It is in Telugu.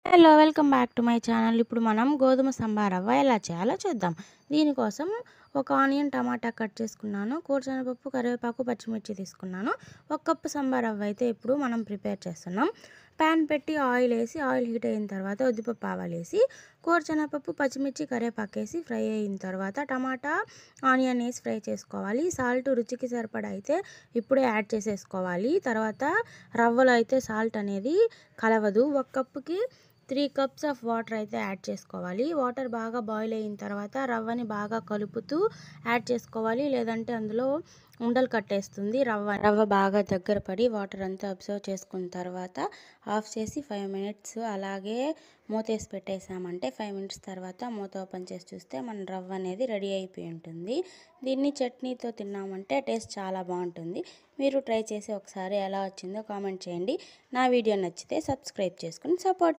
Hello welcome back to my channel. ఇప్పుడు మనం గోధుమ సంబా రవ్వ ఎలా చేయాలో చూద్దాం. దీనికోసం ఒక ఆనియన్, టమాటా కట్ చేసుకున్నాను. కూరశనగపప్పు, కరివేపాకు, పచ్చిమిర్చి తీసుకున్నాను. ఒక కప్పు సంబా రవ్వ అయితే ఇప్పుడు మనం ప్రిపేర్ చేస్తున్నాం. ప్యాన్ పెట్టి ఆయిల్ వేసి, ఆయిల్ హీట్ అయిన తర్వాత ఉద్దిపప్పు, ఆవాలు వేసి, కూరశనగపప్పు, పచ్చిమిర్చి, కరివేపాకు వేసి ఫ్రై అయిన తర్వాత టమాటా, ఆనియన్ వేసి ఫ్రై చేసుకోవాలి. సాల్ట్ రుచికి సరిపడా అయితే ఇప్పుడే యాడ్ చేసేసుకోవాలి. తర్వాత రవ్వలో అయితే సాల్ట్ అనేది కలవదు. ఒక కప్పుకి 3 కప్స్ ఆఫ్ వాటర్ అయితే యాడ్ చేసుకోవాలి. వాటర్ బాగా బాయిల్ అయిన తర్వాత రవ్వని బాగా కలుపుతూ యాడ్ చేసుకోవాలి. లేదంటే అందులో ఉండలు కట్టేస్తుంది. రవ్వ బాగా దగ్గర పడి వాటర్ అంతా అబ్జర్వ్ చేసుకున్న తర్వాత ఆఫ్ చేసి 5 మినిట్స్ అలాగే మూతేసి పెట్టేసామంటే 5 మినిట్స్ తర్వాత మూత ఓపెన్ చేసి చూస్తే మన రవ్వ అనేది రెడీ అయిపోయి ఉంటుంది. దీన్ని చట్నీతో తిన్నామంటే టేస్ట్ చాలా బాగుంటుంది. మీరు ట్రై చేసి ఒకసారి ఎలా వచ్చిందో కామెంట్ చేయండి. నా వీడియో నచ్చితే సబ్స్క్రైబ్ చేసుకుని సపోర్ట్